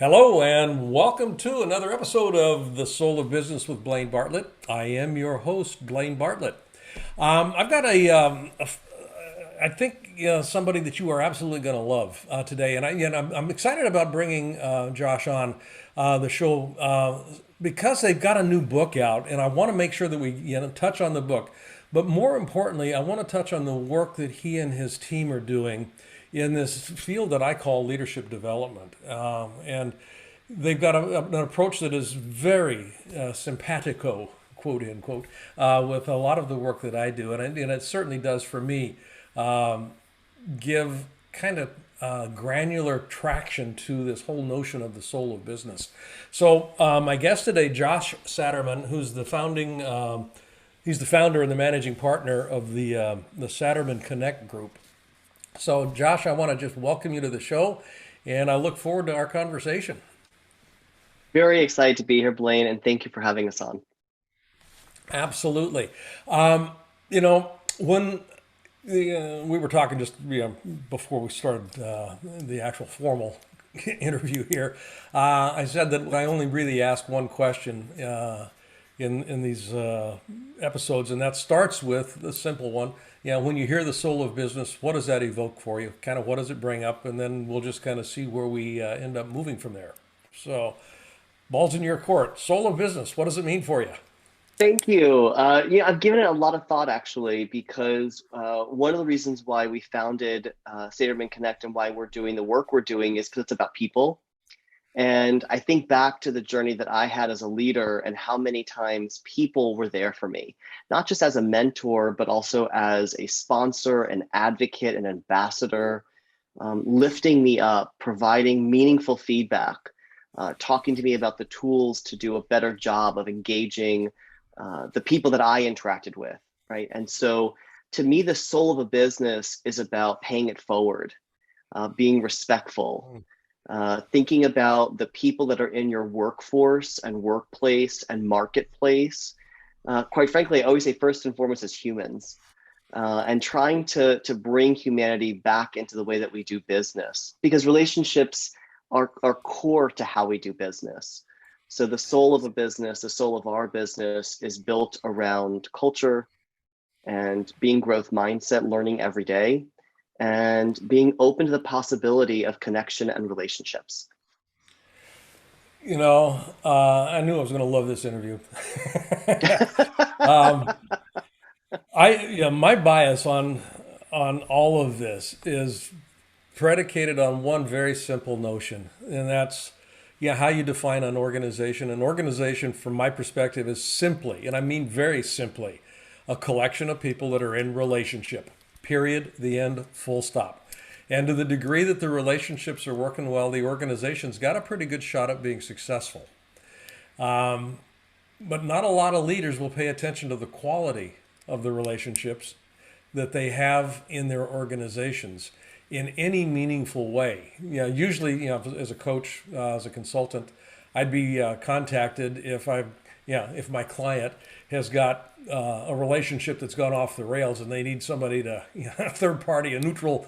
Hello, and welcome to another episode of The Soul of Business with Blaine Bartlett. I am your host, Blaine Bartlett. I've got I think somebody that you are absolutely going to love today, and I'm excited about bringing Josh on the show because they've got a new book out, and I want to make sure that we touch on the book. But more importantly, I want to touch on the work that he and his team are doing in this field that I call leadership development. And they've got an approach that is very simpatico, quote unquote, with a lot of the work that I do. And it certainly does for me give kind of granular traction to this whole notion of the soul of business. So my guest today, Josh Saterman, who's the founding, he's the founder and the managing partner of the Saterman Connect group. So, Josh, I want to just welcome you to the show, and I look forward to our conversation. Very excited to be here, Blaine, and thank you for having us on. Absolutely. When we were talking just before we started the actual formal interview here, I said that I only really ask one question in these episodes, and that starts with the simple one. When you hear the soul of business, what does that evoke for you? Kind of what does it bring up? And then we'll just kind of see where we end up moving from there. So, ball's in your court. Soul of business, what does it mean for you? Thank you. I've given it a lot of thought actually, because one of the reasons why we founded Saterman Connect and why we're doing the work we're doing is because it's about people. And I think back to the journey that I had as a leader and how many times people were there for me, not just as a mentor, but also as a sponsor, an advocate, an ambassador, lifting me up, providing meaningful feedback, talking to me about the tools to do a better job of engaging the people that I interacted with, right? And so to me, the soul of a business is about paying it forward, being respectful, thinking about the people that are in your workforce and workplace and marketplace. Quite frankly, I always say first and foremost as humans, and trying to bring humanity back into the way that we do business, because relationships are core to how we do business. So the soul of a business, the soul of our business is built around culture and being growth mindset, learning every day, and being open to the possibility of connection and relationships. I knew I was going to love this interview. um, my bias on all of this is predicated on one very simple notion, and that's how you define an organization. An organization, from my perspective, is simply, and I mean very simply, a collection of people that are in relationship. Period. The end. Full stop. And to the degree that the relationships are working well, the organization's got a pretty good shot at being successful. But not a lot of leaders will pay attention to the quality of the relationships that they have in their organizations in any meaningful way. Usually, as a coach, as a consultant, I'd be contacted if my client has got a relationship that's gone off the rails and they need somebody to, a neutral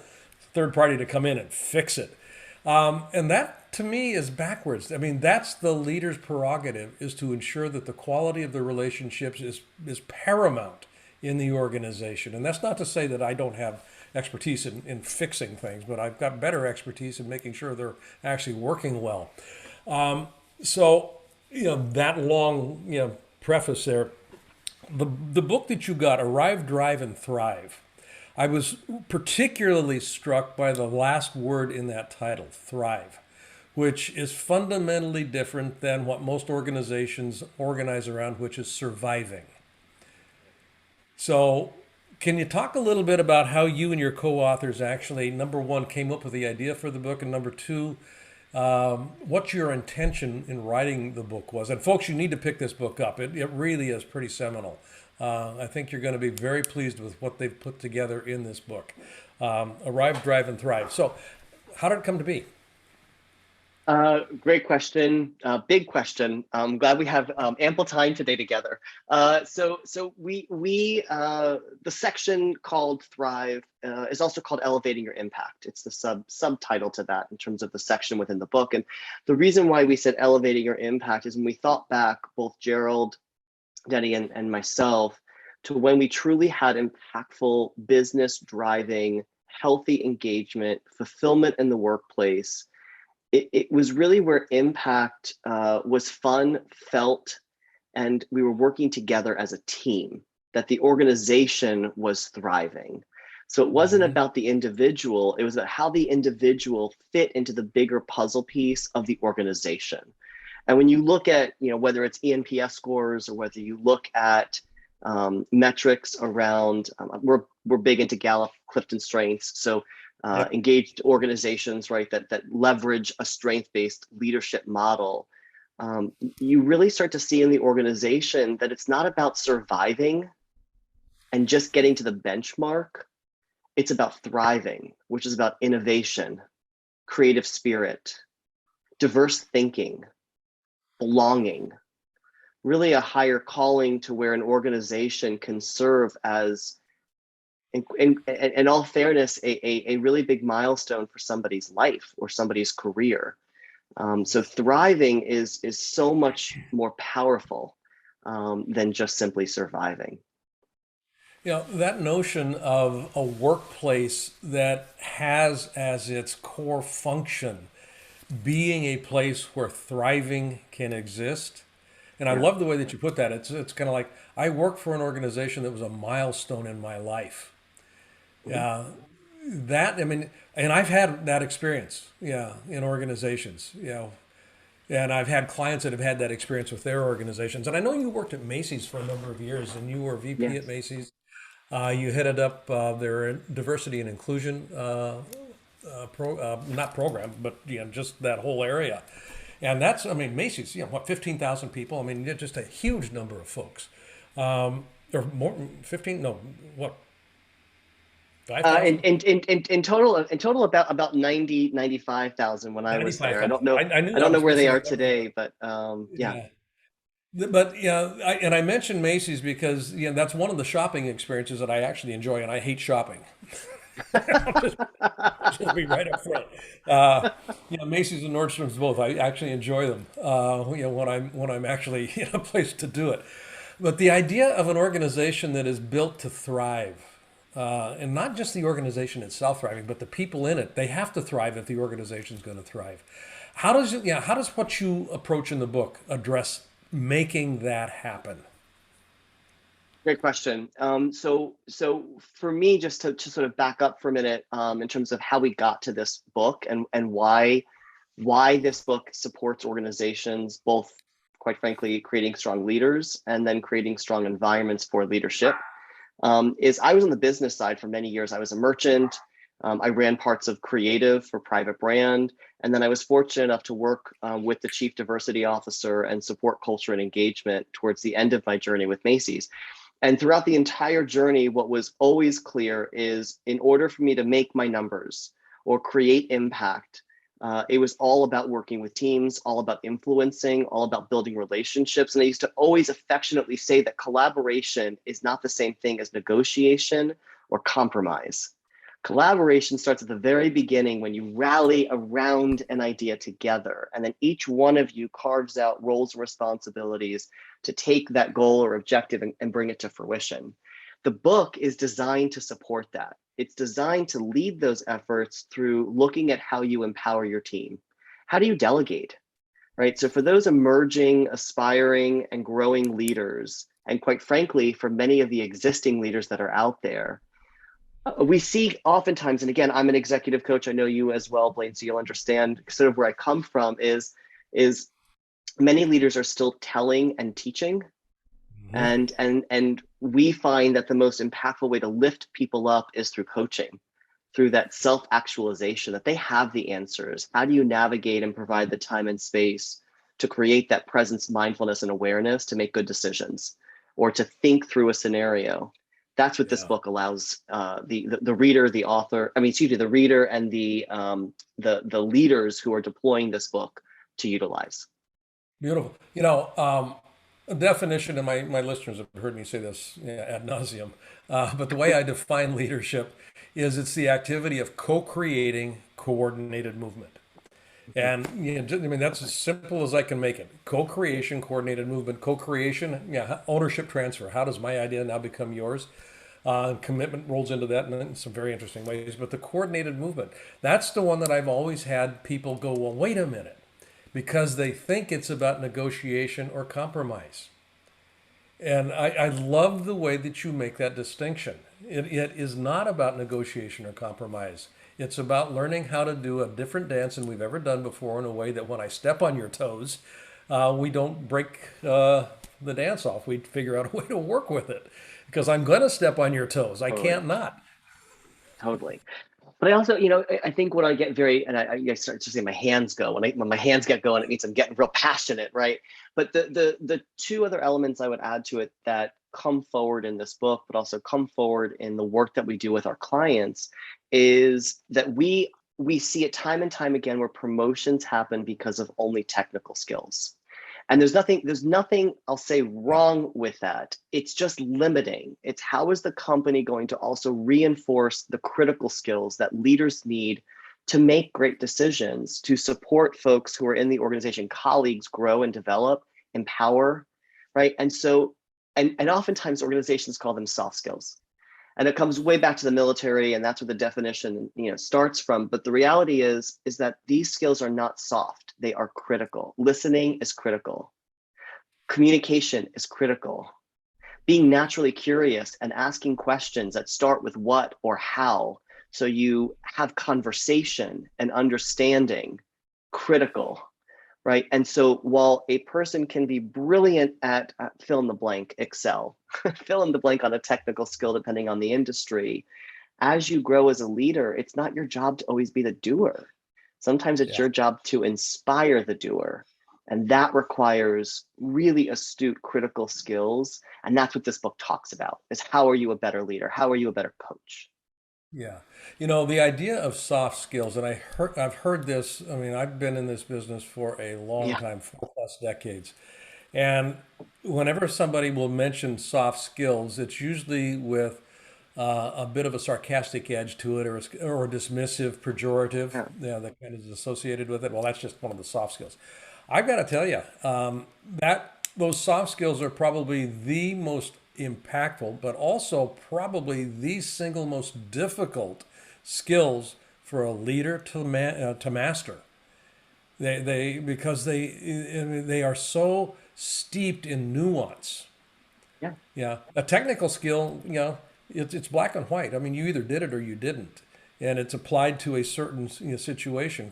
third party to come in and fix it. And that to me is backwards. I mean, that's the leader's prerogative, is to ensure that the quality of the relationships is paramount in the organization. And that's not to say that I don't have expertise in fixing things, but I've got better expertise in making sure they're actually working well. So, that long, preface there. The book that you got, Arrive, Drive, and Thrive, I was particularly struck by the last word in that title, thrive, which is fundamentally different than what most organizations organize around, which is surviving. So, can you talk a little bit about how you and your co-authors actually, number one, came up with the idea for the book, and number two, what your intention in writing the book was? And folks, you need to pick this book up. It really is pretty seminal. I think you're going to be very pleased with what they've put together in this book. Arrive, Drive, and Thrive. So, how did it come to be? Great question. Big question. I'm glad we have ample time today together. The section called Thrive is also called Elevating Your Impact. It's the subtitle to that in terms of the section within the book. And the reason why we said Elevating Your Impact is when we thought back, both Gerald, Denny, and myself, to when we truly had impactful business driving, healthy engagement, fulfillment in the workplace. It was really where impact was fun, felt, and we were working together as a team, that the organization was thriving. So it wasn't Mhm. about the individual, it was about how the individual fit into the bigger puzzle piece of the organization. And when you look at, whether it's ENPS scores or whether you look at metrics around, we're big into Gallup, Clifton Strengths. So Yep. engaged organizations, right, that leverage a strength-based leadership model. You really start to see in the organization that it's not about surviving and just getting to the benchmark. It's about thriving, which is about innovation, creative spirit, diverse thinking, belonging, really a higher calling to where an organization can serve as, in all fairness, a really big milestone for somebody's life or somebody's career. So thriving is so much more powerful than just simply surviving. That notion of a workplace that has as its core function being a place where thriving can exist. And I Yeah. love the way that you put that. It's kind of like I work for an organization that was a milestone in my life. Mhm. That I mean, and I've had that experience, in organizations, and I've had clients that have had that experience with their organizations. And I know you worked at Macy's for a number of years, and you were VP at Yes. Macy's. You headed up their diversity and inclusion not program, but just that whole area. And that's, I mean, Macy's, 15,000 people. I mean, just a huge number of folks. Or more, 15, no, what, In, 5,000? in, in, in total about 95,000 when I was there. I don't 95,000. know. I knew I that don't know was where they missing are a number. today, but yeah. Yeah. But and I mentioned Macy's because that's one of the shopping experiences that I actually enjoy, and I hate shopping. Just be right up front. Macy's and Nordstrom's both. I actually enjoy them. When I'm actually in a place to do it. But the idea of an organization that is built to thrive, and not just the organization itself thriving, but the people in it, they have to thrive if the organization is going to thrive. How does what you approach in the book address making that happen? Great question. So for me, just to sort of back up for a minute, in terms of how we got to this book and why this book supports organizations, both, quite frankly, creating strong leaders and then creating strong environments for leadership, is I was on the business side for many years. I was a merchant. I ran parts of creative for private brand. And then I was fortunate enough to work with the chief diversity officer and support culture and engagement towards the end of my journey with Macy's. And throughout the entire journey, what was always clear is in order for me to make my numbers or create impact, it was all about working with teams, all about influencing, all about building relationships. And I used to always affectionately say that collaboration is not the same thing as negotiation or compromise. Collaboration starts at the very beginning when you rally around an idea together, and then each one of you carves out roles and responsibilities to take that goal or objective and bring it to fruition. The book is designed to support that. It's designed to lead those efforts through looking at how you empower your team. How do you delegate? Right? So for those emerging, aspiring, and growing leaders, and quite frankly, for many of the existing leaders that are out there, we see oftentimes, and again, I'm an executive coach. I know you as well, Blaine, so you'll understand sort of where I come from is many leaders are still telling and teaching. Mhm. And we find that the most impactful way to lift people up is through coaching, through that self-actualization, that they have the answers. How do you navigate and provide the time and space to create that presence, mindfulness, and awareness to make good decisions or to think through a scenario? That's what this Yeah. book allows the reader, the author, I mean, excuse me, the reader and the leaders who are deploying this book to utilize. Beautiful. A definition, and my listeners have heard me say this, yeah, ad nauseum, but the way I define leadership is it's the activity of co-creating coordinated movement. And I mean, that's as simple as I can make it. Co-creation, coordinated movement, co-creation, yeah, ownership transfer. How does my idea now become yours? Commitment rolls into that in some very interesting ways. But the coordinated movement, that's the one that I've always had people go, well, wait a minute, because they think it's about negotiation or compromise. And I love the way that you make that distinction. It is not about negotiation or compromise. It's about learning how to do a different dance than we've ever done before in a way that when I step on your toes, we don't break the dance off. We figure out a way to work with it because I'm going to step on your toes. I Totally, can't not. totally. But I also, I think when I get very, and I start to say my hands go, when my hands get going, it means I'm getting real passionate, right? But the two other elements I would add to it that come forward in this book, but also come forward in the work that we do with our clients, is that we see it time and time again where promotions happen because of only technical skills. And there's nothing I'll say wrong with that. It's just limiting. It's how is the company going to also reinforce the critical skills that leaders need to make great decisions, to support folks who are in the organization, colleagues grow and develop, empower, right? And so, and oftentimes organizations call them soft skills. And it comes way back to the military, and that's what the definition starts from. But the reality is that these skills are not soft, they are critical. Listening is critical, communication is critical, being naturally curious and asking questions that start with what or how, so you have conversation and understanding, critical, right? And so while a person can be brilliant at fill in the blank, Excel, fill in the blank on a technical skill, depending on the industry, as you grow as a leader, it's not your job to always be the doer. Sometimes it's Yeah. your job to inspire the doer. And that requires really astute critical skills. And that's what this book talks about, is how are you a better leader? How are you a better coach? Yeah. The idea of soft skills, and I've heard this, I mean, I've been in this business for a long Yeah. time, 4+ decades. And whenever somebody will mention soft skills, it's usually with a bit of a sarcastic edge to it, or a dismissive, pejorative, Yeah. that kind of is associated with it. Well, that's just one of the soft skills. I've got to tell you, that those soft skills are probably the most impactful, but also probably the single most difficult skills for a leader to master. They because they are so steeped in nuance. Yeah. Yeah, a technical skill, it's black and white. I mean, you either did it or you didn't, and it's applied to a certain situation,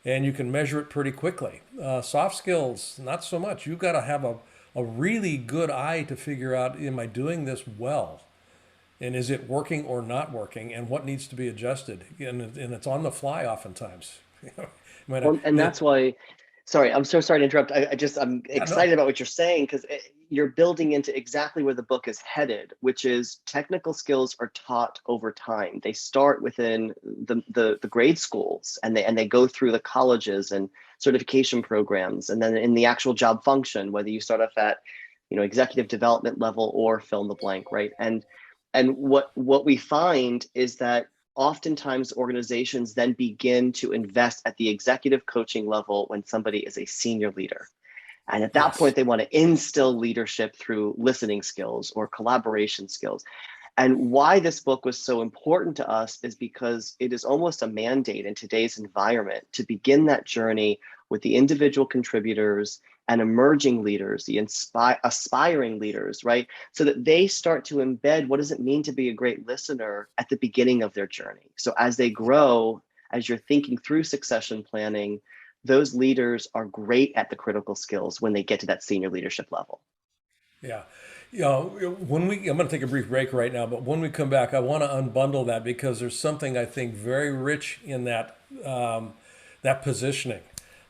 and you can measure it pretty quickly. Soft skills, not so much. You've got to have a really good eye to figure out, am I doing this well? And is it working or not working? And what needs to be adjusted? And it's on the fly oftentimes. Well, and that's why, sorry, I'm so sorry to interrupt. I'm Yeah, no. excited about what you're saying because you're building into exactly where the book is headed, which is technical skills are taught over time. They start within the grade schools and they go through the colleges and certification programs, and then in the actual job function, whether you start off at executive development level or fill in the blank, right? And what we find is that oftentimes organizations then begin to invest at the executive coaching level when somebody is a senior leader. And at that Yes. point, they want to instill leadership through listening skills or collaboration skills. And why this book was so important to us is because it is almost a mandate in today's environment to begin that journey with the individual contributors and emerging leaders, the aspiring leaders, right? So that they start to embed what does it mean to be a great listener at the beginning of their journey. So as they grow, as you're thinking through succession planning, those leaders are great at the critical skills when they get to that senior leadership level. Yeah. I'm going to take a brief break right now, but when we come back, I want to unbundle that because there's something I think very rich in that positioning.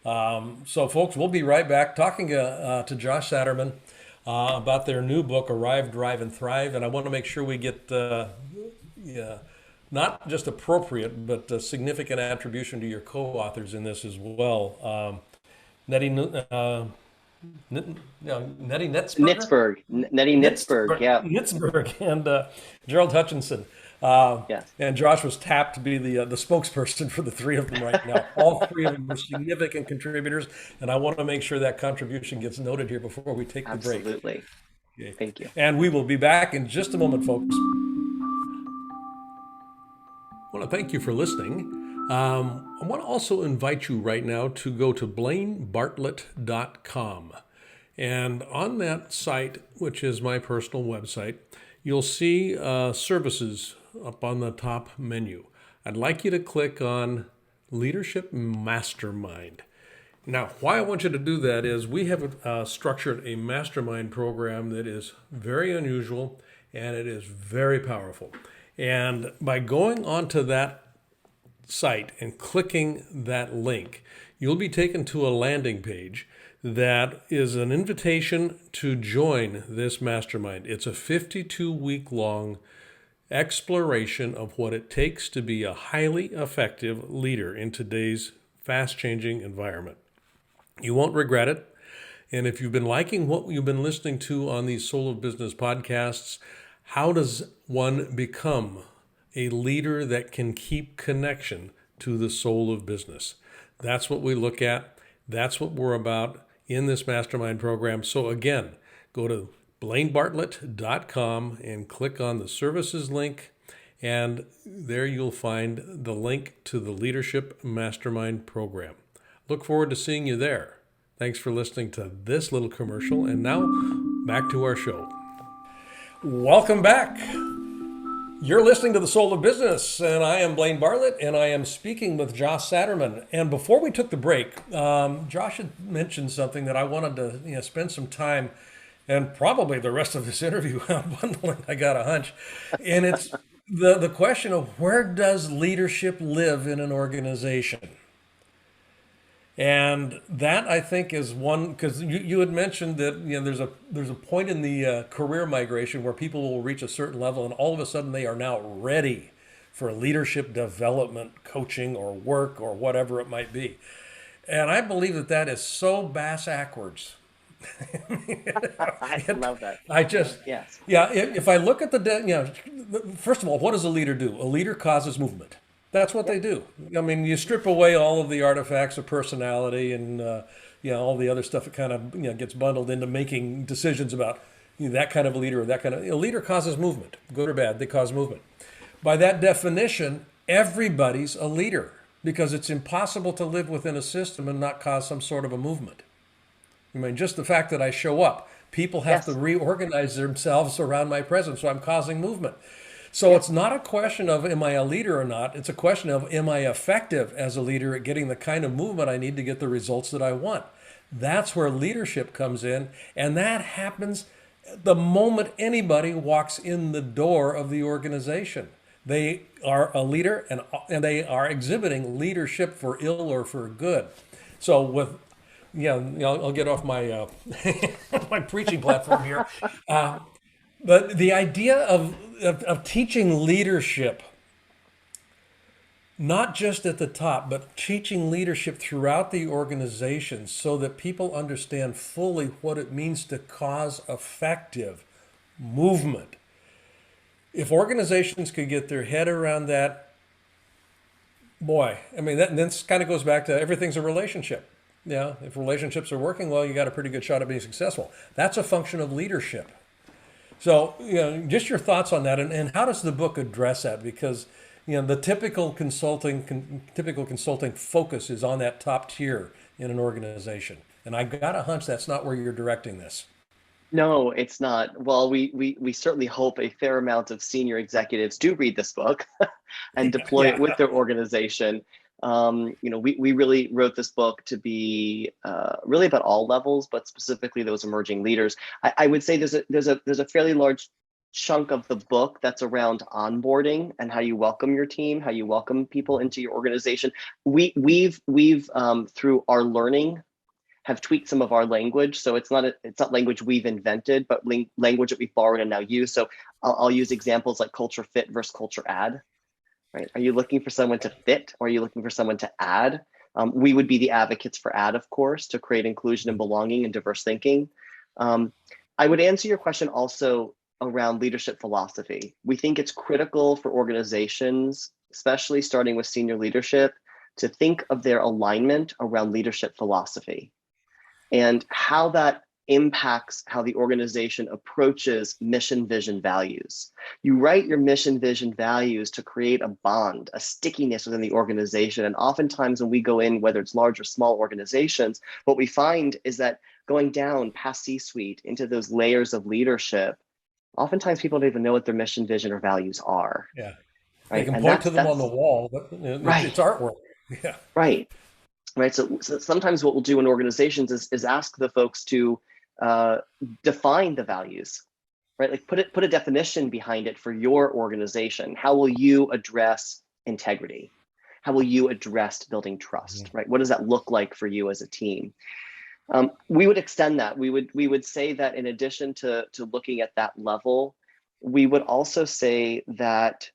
So, folks, we'll be right back talking to Josh Saterman. about their new book, Arrive, Drive, and Thrive. And I want to make sure we get yeah, not just appropriate, but significant attribution to your co-authors in this as well. Nettie, Nettie Netzberger? Nettie Nitzberg. Yeah. Nitzberg and Gerald Hutchinson. Yes. And Josh was tapped to be the spokesperson for the three of them right now. All three of them are significant contributors, and I want to make sure that contribution gets noted here before we take the break. Absolutely. Okay. Thank you. And we will be back in just a moment, folks. I want to thank you for listening. I want to also invite you right now to go to blainebartlett.com. And on that site, which is my personal website, you'll see services up on the top menu. I'd like you to click on Leadership Mastermind. Now, why I want you to do that is we have structured a mastermind program that is very unusual and it is very powerful. And by going onto that site and clicking that link, you'll be taken to a landing page that is an invitation to join this mastermind. It's a 52-week long exploration of what it takes to be a highly effective leader in today's fast-changing environment. You won't regret it. And if you've been liking what you've been listening to on these Soul of Business podcasts, how does one become a leader that can keep connection to the soul of business? That's what we look at. That's what we're about in this mastermind program. So again, go to blainebartlett.com and click on the services link, and there you'll find the link to the Leadership Mastermind program. Look forward to seeing you there. Thanks for listening to this little commercial, and now back to our show. Welcome back. You're listening to The Soul of Business, and I am Blaine Bartlett, and I am speaking with Josh Saterman. And before we took the break, Josh had mentioned something that I wanted to spend some time, and probably the rest of this interview bundling, I got a hunch. And it's the question of, where does leadership live in an organization? And that, I think, is one, because you had mentioned that there's a point in the career migration where people will reach a certain level and all of a sudden they are now ready for leadership development, coaching, or work, or whatever it might be. And I believe that is so bass-ackwards. I love that. Yes. Yeah, if I look at first of all, what does a leader do? A leader causes movement. That's what they do. I mean, you strip away all of the artifacts of personality and all the other stuff that kind of gets bundled into making decisions about that kind of a leader or that kind of a leader causes movement, good or bad. They cause movement. By that definition, everybody's a leader, because it's impossible to live within a system and not cause some sort of a movement. I mean, just the fact that I show up, people have to reorganize themselves around my presence, so I'm causing movement. So it's not a question of, am I a leader or not? It's a question of, am I effective as a leader at getting the kind of movement I need to get the results that I want? That's where leadership comes in. And that happens the moment anybody walks in the door of the organization. They are a leader, and they are exhibiting leadership for ill or for good. So I'll get off my my preaching platform here. But the idea of teaching leadership, not just at the top, but teaching leadership throughout the organization so that people understand fully what it means to cause effective movement. If organizations could get their head around that, boy, I mean, this kind of goes back to everything's a relationship. Yeah, if relationships are working well, you got a pretty good shot at being successful. That's a function of leadership. So, just your thoughts on that, and how does the book address that? Because, the typical consulting focus is on that top tier in an organization, and I got a hunch that's not where you're directing this. No, it's not. Well, we certainly hope a fair amount of senior executives do read this book and deploy it with their organization. We really wrote this book to be really about all levels, but specifically those emerging leaders. I would say there's a fairly large chunk of the book that's around onboarding and how you welcome your team, how you welcome people into your organization. We've through our learning have tweaked some of our language. So it's not language we've invented, but language that we've borrowed and now use. So I'll use examples like culture fit versus culture add. Right? Are you looking for someone to fit, or are you looking for someone to add? We would be the advocates for add, of course, to create inclusion and belonging and diverse thinking. I would answer your question also around leadership philosophy. We think it's critical for organizations, especially starting with senior leadership, to think of their alignment around leadership philosophy and how that impacts how the organization approaches mission, vision, values. You write your mission, vision, values to create a bond, a stickiness within the organization. And oftentimes when we go in, whether it's large or small organizations, what we find is that going down past C-suite into those layers of leadership, oftentimes people don't even know what their mission, vision, or values are. Yeah. They Right. can And point to them on that's the wall, but right. it's artwork. Yeah. Right. Right. So sometimes what we'll do in organizations is ask the folks to define the values, right? Like put a definition behind it for your organization. How will you address integrity? How will you address building trust, right? What does that look like for you as a team? We would extend that. We would say that in addition to looking at that level, we would also say that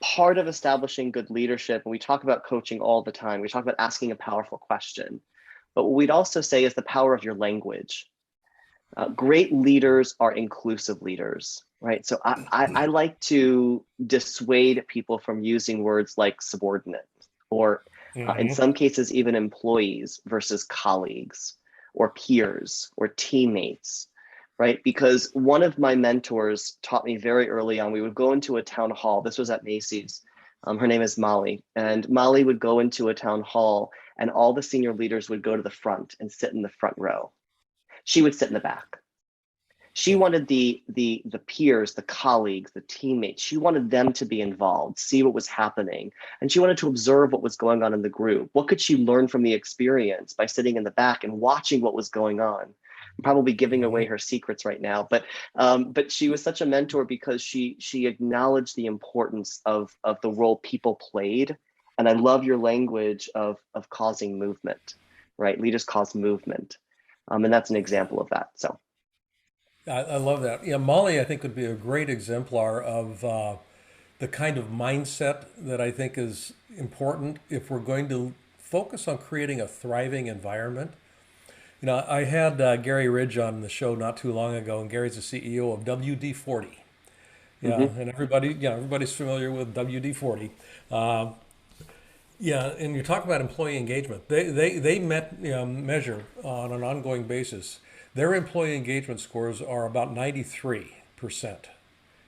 part of establishing good leadership, and we talk about coaching all the time, we talk about asking a powerful question, but what we'd also say is the power of your language. Great leaders are inclusive leaders, right? So I like to dissuade people from using words like subordinate, or in some cases, even employees versus colleagues or peers or teammates, right? Because one of my mentors taught me very early on, we would go into a town hall. This was at Macy's. Her name is Molly. And Molly would go into a town hall and all the senior leaders would go to the front and sit in the front row. She would sit in the back. She wanted the peers, the colleagues, the teammates. She wanted them to be involved, see what was happening. And she wanted to observe what was going on in the group. What could she learn from the experience by sitting in the back and watching what was going on? I'm probably giving away her secrets right now, but she was such a mentor because she acknowledged the importance of the role people played. And I love your language of causing movement, right? Leaders cause movement. And that's an example of that. So I love that. Yeah, Molly, I think, would be a great exemplar of the kind of mindset that I think is important if we're going to focus on creating a thriving environment. You know, I had Gary Ridge on the show not too long ago, and Gary's the CEO of WD-40. Yeah, and everybody's familiar with WD-40. Yeah, and you talk about employee engagement. They measure on an ongoing basis. Their employee engagement scores are about 93%.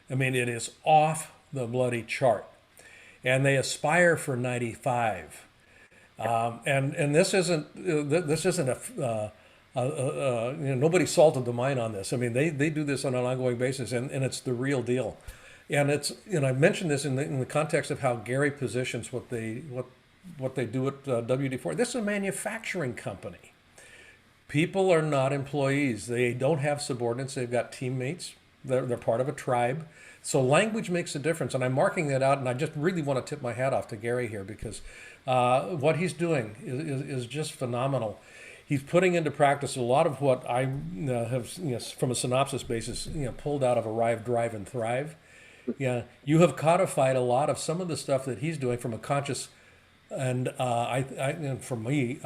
I mean, it is off the bloody chart, and they aspire for 95. And this isn't nobody salted the mine on this. I mean, they do this on an ongoing basis, and it's the real deal. And I mentioned this in the context of how Gary positions what they do at WD-40. This is a manufacturing company. People are not employees. They don't have subordinates. They've got teammates. They're part of a tribe. So language makes a difference. And I'm marking that out. And I just really want to tip my hat off to Gary here because what he's doing is just phenomenal. He's putting into practice a lot of what I have, from a synopsis basis, pulled out of Arrive, Drive, and Thrive. Yeah, you have codified a lot of some of the stuff that he's doing from a conscious and for me,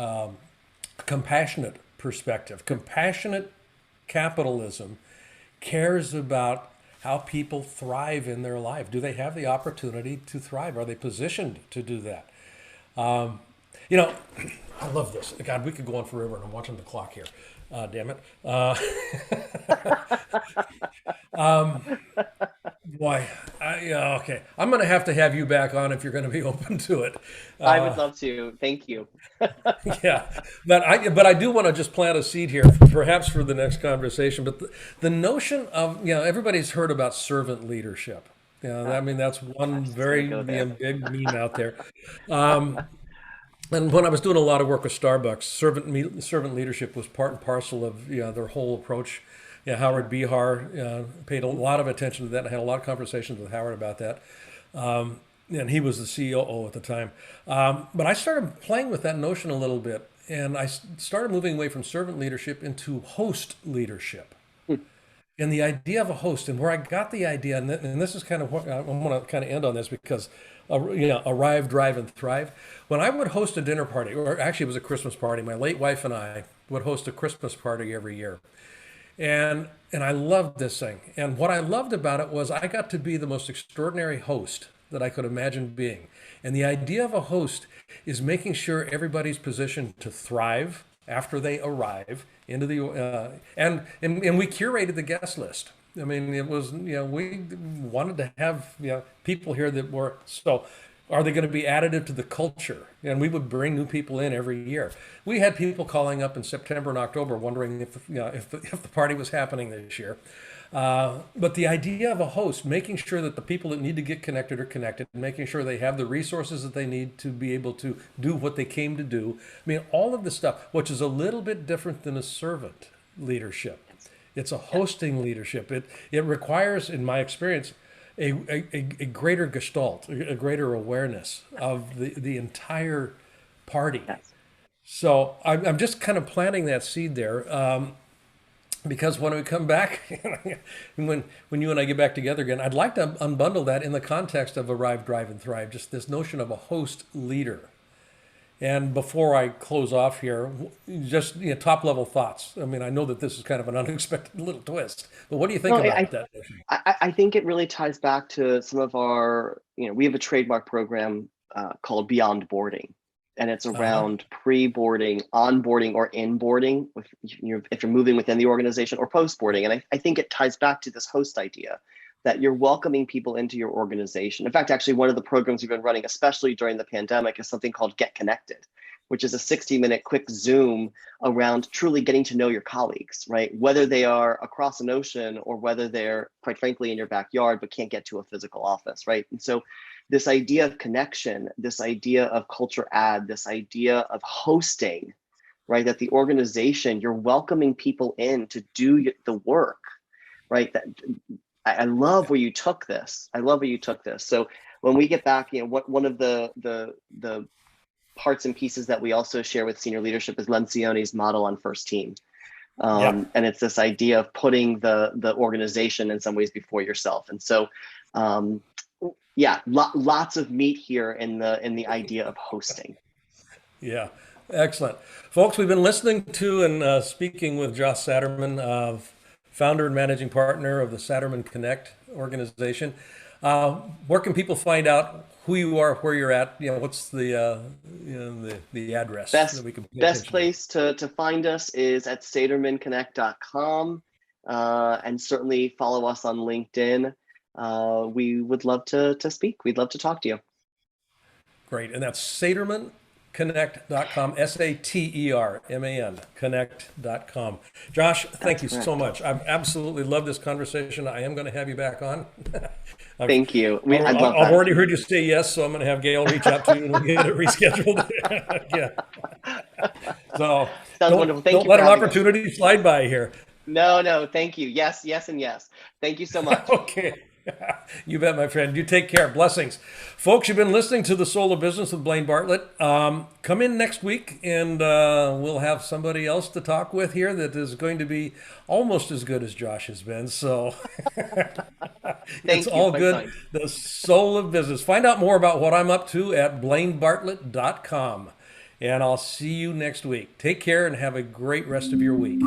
compassionate perspective. Compassionate capitalism cares about how people thrive in their life. Do they have the opportunity to thrive? Are they positioned to do that? I love this. God, we could go on forever, and I'm watching the clock here. Damn it. Boy, okay. I'm going to have you back on if you're going to be open to it. I would love to. Thank you. Yeah, but I do want to just plant a seed here, perhaps for the next conversation. But the notion of everybody's heard about servant leadership. I mean that's one very big meme out there. And when I was doing a lot of work with Starbucks, servant leadership was part and parcel of their whole approach. Howard Behar paid a lot of attention to that. I had a lot of conversations with Howard about that. And he was the COO at the time. But I started playing with that notion a little bit. and I started moving away from servant leadership into host leadership. Hmm. And the idea of a host, and where I got the idea, and this is kind of what I want to kind of end on this because, arrive, drive, and thrive. When I would host a dinner party, or actually it was a Christmas party, my late wife and I would host a Christmas party every year. And I loved this thing. And what I loved about it was I got to be the most extraordinary host that I could imagine being. And the idea of a host is making sure everybody's positioned to thrive after they arrive into the and we curated the guest list. I mean, it was, we wanted to have, people here that were, so are they going to be additive to the culture? And we would bring new people in every year. We had people calling up in September and October wondering if the party was happening this year. But the idea of a host, making sure that the people that need to get connected are connected, making sure they have the resources that they need to be able to do what they came to do. I mean, all of the stuff, which is a little bit different than a servant leadership. It's a hosting leadership. It requires, in my experience, a greater gestalt, a greater awareness of the entire party. Yes. So I'm just kind of planting that seed there. Because when we come back, when you and I get back together again, I'd like to unbundle that in the context of Arrive, Drive, and Thrive, just this notion of a host leader. And before I close off here, just top level thoughts. I mean, I know that this is kind of an unexpected little twist, but what do you think No, about that notion? I think it really ties back to some of our, we have a trademark program called Beyond Boarding, and it's Uh-huh. around pre-boarding, onboarding, or in-boarding if you're moving within the organization, or post-boarding. And I think it ties back to this host idea that you're welcoming people into your organization. In fact, actually, one of the programs we've been running, especially during the pandemic, is something called Get Connected, which is a 60-minute quick Zoom around truly getting to know your colleagues, right? Whether they are across an ocean or whether they're, quite frankly, in your backyard but can't get to a physical office, right? And so this idea of connection, this idea of culture add, this idea of hosting, right? That the organization, you're welcoming people in to do the work, right? That I love where you took this. I love where you took this. So when we get back, one of the parts and pieces that we also share with senior leadership is Lencioni's model on first team. Yeah. And it's this idea of putting the organization in some ways before yourself. And so, lots of meat here in the idea of hosting. Yeah, excellent. Folks, we've been listening to and speaking with Josh Saterman, founder and managing partner of the Saterman Connect organization. Where can people find out who you are, where you're at? What's the address that we can pay Best attention place to find us is at satermanconnect.com, and certainly follow us on LinkedIn. We would love to speak. We'd love to talk to you. Great. And that's satermanconnect.com, Saterman, connect.com. Josh, thank That's you so correct. much. I've absolutely loved this conversation. I am going to have you back on. Thank you. I've I'd love I've that. already heard you say yes, so I'm going to have Gail reach out to you and we'll get it rescheduled. Yeah. So Sounds don't, wonderful. Thank don't you let for an having us. opportunity slide by here. No, thank you. Yes, yes, and yes. Thank you so much. Okay. You bet, my friend. You take care. Blessings. Folks, you've been listening to The Soul of Business with Blaine Bartlett. Come in next week and we'll have somebody else to talk with here that is going to be almost as good as Josh has been. So it's Thank you. all Quite good. kind. The Soul of Business. Find out more about what I'm up to at blainebartlett.com. And I'll see you next week. Take care and have a great rest of your week.